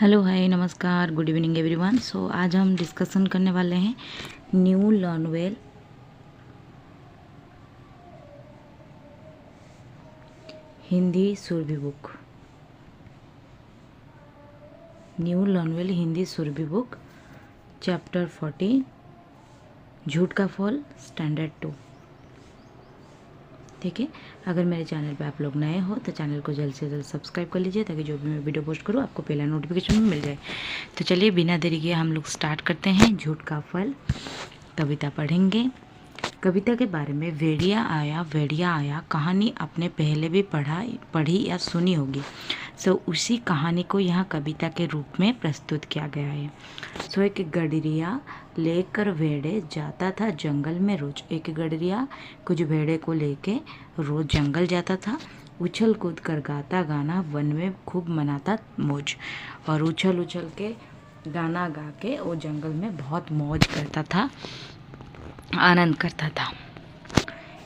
Hello hi नमस्कार good evening everyone. सो आज हम डिस्कशन करने वाले हैं new Learnwell Hindi Surabhi book. New Learnwell Hindi Surabhi book chapter 40 झूठ का फल स्टैंडर्ड 2। ठीक है, अगर मेरे चैनल पे आप लोग नए हो तो चैनल को जल्द से जल्द सब्सक्राइब कर लीजिए ताकि जो भी मैं वीडियो पोस्ट करूँ आपको पहला नोटिफिकेशन मिल जाए। तो चलिए बिना देरी किए हम लोग स्टार्ट करते हैं। झूठ का फल कविता पढ़ेंगे। कविता के बारे में भेड़िया आया कहानी आपने पहले भी पढ़ी या सुनी होगी। सो उसी कहानी को यहाँ कविता के रूप में प्रस्तुत किया गया है। सो एक गडरिया लेकर भेड़े जाता था जंगल में रोज। एक गडरिया कुछ भेड़े को लेके रोज जंगल जाता था। उछल कूद कर गाता गाना वन में खूब मनाता मौज। और उछल उछल के गाना गा के वो जंगल में बहुत मौज करता था, आनंद करता था।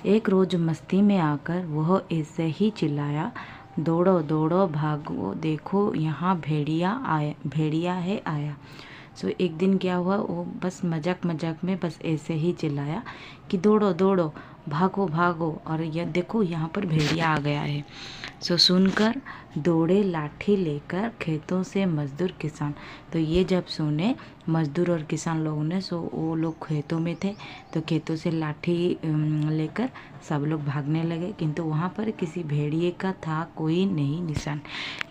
एक रोज मस्ती में आकर वह ऐसे ही चिल्लाया, दौड़ो दौड़ो भागो देखो यहाँ भेड़िया है आया। सो एक दिन क्या हुआ, वो बस मजाक मजाक में बस ऐसे ही चिल्लाया कि दौड़ो दौड़ो भागो भागो और यह देखो यहाँ पर भेड़िया आ गया है। सो सुनकर दौड़े लाठी लेकर खेतों से मजदूर किसान। तो ये जब सुने मजदूर और किसान लोगों ने, सो वो लोग खेतों में थे तो खेतों से लाठी लेकर सब लोग भागने लगे, किंतु वहाँ पर किसी भेड़िए का था कोई नहीं निशान।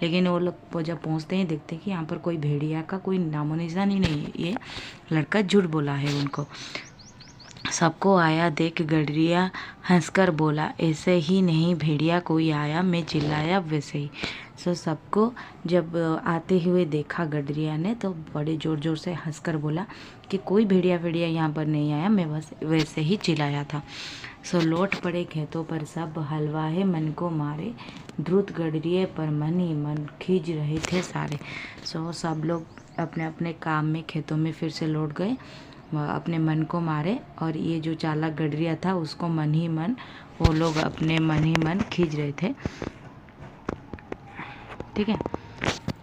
लेकिन वो लोग जब पहुँचते ही देखते कि यहाँ पर कोई भेड़िया का कोई नामो निशान ही नहीं है। ये लड़का झूठ बोला है उनको। सबको आया देख गडरिया हंसकर बोला, ऐसे ही नहीं भेड़िया कोई आया, मैं चिल्लाया वैसे ही। सो सबको जब आते हुए देखा गडरिया ने तो बड़े ज़ोर ज़ोर से हंसकर बोला कि कोई भेड़िया यहाँ पर नहीं आया, मैं बस वैसे ही चिल्लाया था। सो लौट पड़े खेतों पर सब, हलवाहे मन को मारे, द्रुत गडरिए पर मन ही मन खींच रहे थे सारे। सो सब लोग अपने अपने काम में खेतों में फिर से लौट गए, अपने मन को मारे। और ये जो चालाक गडरिया था उसको मन ही मन वो लोग अपने मन ही मन खींच रहे थे। ठीक है।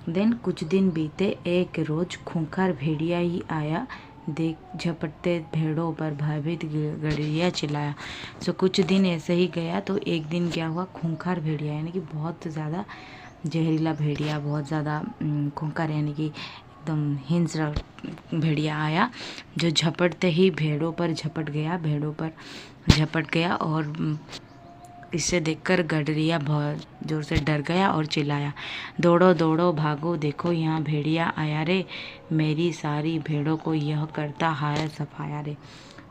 देन कुछ दिन बीते, एक रोज खूंखार भेड़िया ही आया, देख झपटते भेड़ों पर भयभीत गडरिया चिल्लाया। सो कुछ दिन ऐसे ही गया तो एक दिन क्या हुआ, खूंखार भेड़िया यानी कि बहुत ज़्यादा जहरीला भेड़िया, बहुत ज़्यादा खूंखार यानी कि एकदम हिंस्र भेड़िया आया जो झपटते ही भेड़ों पर झपट गया और इसे देखकर गडरिया बहुत जोर से डर गया और चिल्लाया, दौड़ो दौड़ो भागो देखो यहाँ भेड़िया आया रे, मेरी सारी भेड़ों को यह करता हाय सफाया रे।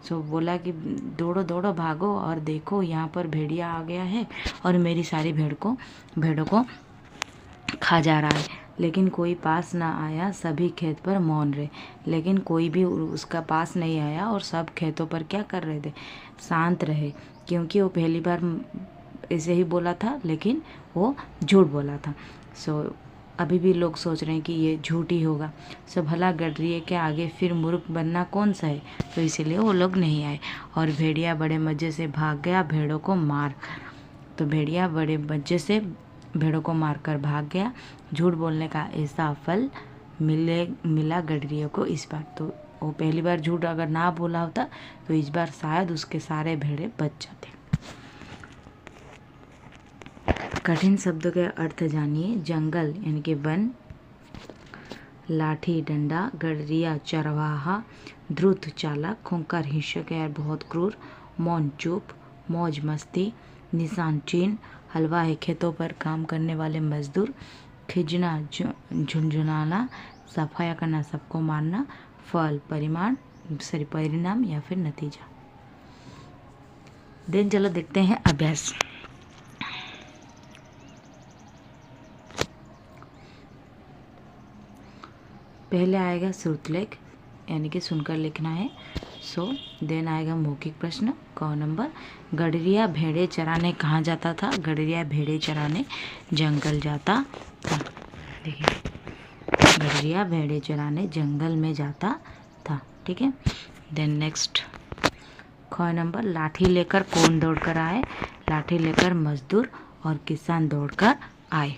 सो बोला कि दौड़ो दौड़ो भागो और देखो यहाँ पर भेड़िया आ गया है और मेरी सारी भेड़ों को खा जा रहा है। लेकिन कोई पास ना आया, सभी खेत पर मौन रहे। लेकिन कोई भी उसका पास नहीं आया और सब खेतों पर क्या कर रहे थे, शांत रहे, क्योंकि वो पहली बार ऐसे ही बोला था लेकिन वो झूठ बोला था। सो अभी भी लोग सोच रहे हैं कि ये झूठ ही होगा। सो भला गडरिए के आगे फिर मूर्ख बनना कौन सा है, तो इसीलिए वो लोग नहीं आए और भेड़िया बड़े मज़े से भाग गया भेड़ों को मार। तो भेड़िया बड़े मज़े से भेड़ों को मारकर भाग गया। झूठ बोलने का ऐसा फल मिला गडरिया को इस बार। तो वो पहली बार झूठ अगर ना बोला होता तो इस बार शायद उसके सारे भेड़े बच जाते। कठिन शब्दों के अर्थ जानिए। जंगल यानी कि वन, लाठी डंडा, गडरिया चरवाहा, द्रुत चालाक, खूंखार हिंसक यार बहुत क्रूर, मौन चुप, मौज मस्ती, निशान चिन्ह, हलवा है खेतों पर काम करने वाले मजदूर, खिजना झुंझुनाना, सफाया करना सबको मारना, फल परिणाम या फिर नतीजा। देन चलो देखते हैं अभ्यास। पहले आएगा श्रुतलेख यानी कि सुनकर लिखना है। सो देन आएगा मौखिक प्रश्न। क नंबर, गडरिया भेड़े चराने कहाँ जाता था? गडरिया भेड़े चराने जंगल जाता था। देखिए, गडरिया भेड़े चराने जंगल में जाता था। ठीक है। देन नेक्स्ट ख नंबर, लाठी लेकर कौन दौड़कर आए? लाठी लेकर मजदूर और किसान दौड़कर आए।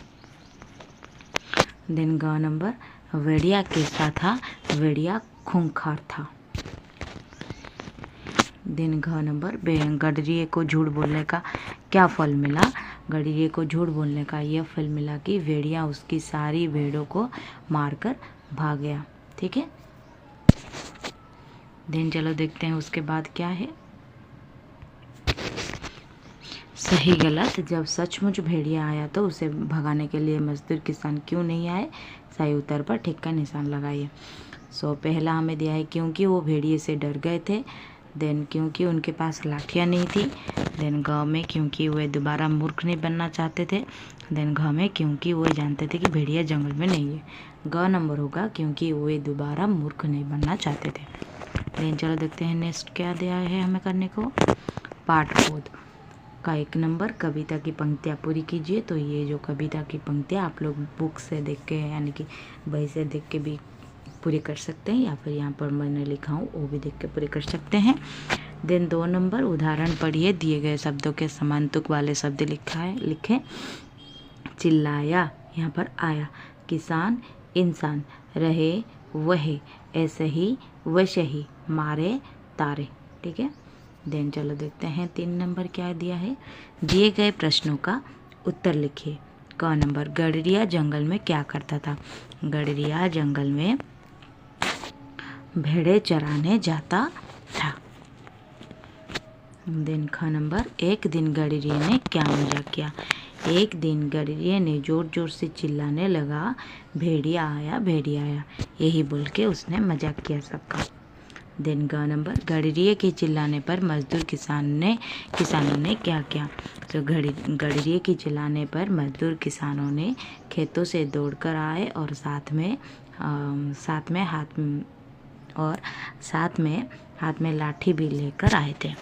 देन ग नंबर, भेड़िया कैसा था? भेड़िया खूंखार था। दिन घ नंबर, गडरिये को झूठ बोलने का क्या फल मिला? गडरिये को झूठ बोलने का यह फल मिला कि भेड़िया उसकी सारी भेड़ों को मारकर भाग गया। ठीक है, दिन चलो देखते हैं उसके बाद क्या है। सही गलत, जब सचमुच भेड़िया आया तो उसे भगाने के लिए मजदूर किसान क्यों नहीं आए? सही उत्तर पर ठीक का निशान लगाइए। पहला हमें दिया है क्योंकि वो भेड़िए से डर गए थे। देन क्योंकि उनके पास लाठियाँ नहीं थी। देन गाँव में क्योंकि वे दोबारा मूर्ख नहीं बनना चाहते थे। देन गाँव में क्योंकि वो जानते थे कि भेड़िया जंगल में नहीं है। ग नंबर होगा क्योंकि वे दोबारा मूर्ख नहीं बनना चाहते थे। देन चलो देखते हैं नेक्स्ट क्या दिया है हमें करने को। पाठ बोध का 1 नंबर, कविता की पंक्तियाँ पूरी कीजिए। तो ये जो कविता की पंक्तियाँ आप लोग बुक से देख के यानी कि बही से देख के भी पूरी कर सकते हैं, या फिर यहाँ पर मैंने लिखा हूँ वो भी देख के पूरी कर सकते हैं। देन 2 नंबर, उदाहरण पढ़िए, दिए गए शब्दों के समान तुक वाले शब्द लिखे। चिल्लाया, यहाँ पर आया। किसान, इंसान, रहे, वहे, ऐसे ही, वैसे ही, मारे, तारे। ठीक है, देन चलो देखते हैं 3 नंबर क्या दिया है। दिए गए प्रश्नों का उत्तर लिखिए। क नंबर, गडरिया जंगल में क्या करता था? गडरिया जंगल में भेड़े चराने जाता था। दिन ख नंबर, एक दिन गडरिये ने क्या मजाक किया? एक दिन गडरिये ने जोर जोर से चिल्लाने लगा, भेड़िया आया, भेड़िया आया, यही बोल के उसने मजाक किया सबका। दिन ग नंबर, गडरिये के चिल्लाने पर मजदूर किसानों ने क्या किया? तो गडरिये के चिल्लाने पर मजदूर किसानों ने खेतों से दौड़कर आए और साथ में हाथ में लाठी भी लेकर आए थे।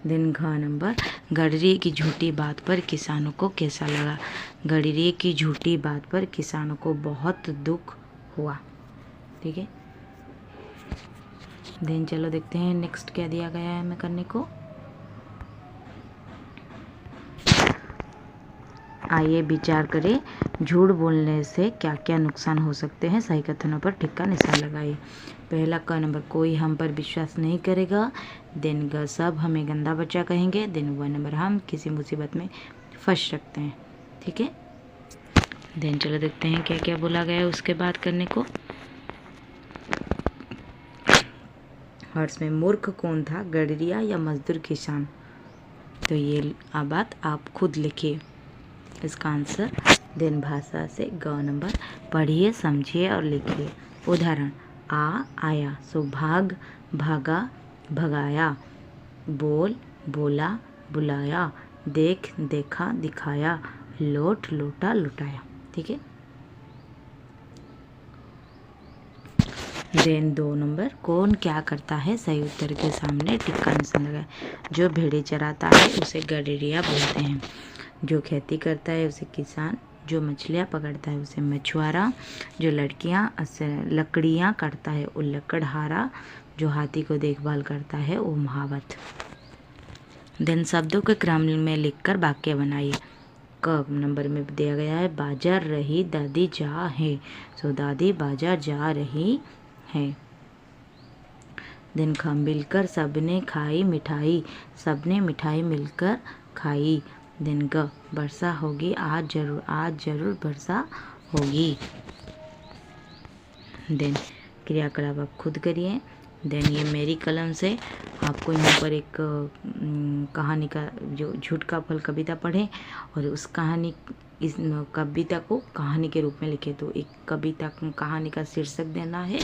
दिन घ नंबर, गडरिये की झूठी बात पर किसानों को कैसा लगा? गडरिये की झूठी बात पर किसानों को बहुत दुख हुआ। ठीक है, देन चलो देखते हैं नेक्स्ट क्या दिया गया है हमें करने को। आइए विचार करें, झूठ बोलने से क्या क्या नुकसान हो सकते हैं? सही कथनों पर ठीक का निशान लगाइए। पहला क नंबर, कोई हम पर विश्वास नहीं करेगा। देन ग, सब हमें गंदा बच्चा कहेंगे। देन व नंबर, हम किसी मुसीबत में फंस सकते हैं। ठीक है, देन चलो देखते हैं क्या क्या बोला गया है उसके बाद करने को। हर्ष में मूर्ख कौन था, गडरिया या मजदूर किसान? तो ये बात आप खुद लिखिए इसका आंसर। देन भाषा से ग नंबर, पढ़िए, समझिए और लिखिए। उदाहरण, आया, सो भाग, भागा, भगाया, बोल, बोला, बुलाया, देख, देखा, दिखाया, लौट, लौटा, लुटाया। ठीक है, देन 2 नंबर, कौन क्या करता है? सही उत्तर के सामने टिक का निशान लगाए। जो भेड़े चराता है उसे गडरिया बोलते हैं। जो खेती करता है उसे किसान। जो मछलियाँ पकड़ता है उसे मछुआरा। जो लकड़ियाँ काटता है वो लकड़हारा। जो हाथी को देखभाल करता है वो महावत। देन शब्दों के क्रम में लिखकर वाक्य बनाइए। क नंबर में दिया गया है, बाजार रही दादी जा है। सो दादी बाजार जा रही है। दिन ख, मिलकर सबने खाई मिठाई। सबने मिठाई मिलकर खाई। दिन ग, वर्षा होगी आज जरूर वर्षा होगी। देन क्रियाकलाप आप खुद करिए। देन ये मेरी कलम से आपको यहाँ पर एक कहानी का जो झूठ का फल कविता पढ़ें और उस इस कविता को कहानी के रूप में लिखे। तो एक कविता कहानी का शीर्षक देना है,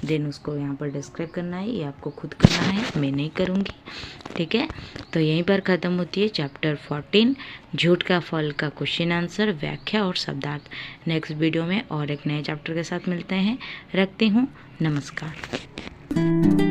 देन उसको यहाँ पर डिस्क्राइब करना है। ये आपको खुद करना है, मैं नहीं करूँगी। ठीक है, तो यहीं पर ख़त्म होती है चैप्टर 14 झूठ का फल का क्वेश्चन आंसर, व्याख्या और शब्दार्थ। नेक्स्ट वीडियो में और एक नए चैप्टर के साथ मिलते हैं। रखती हूँ, नमस्कार।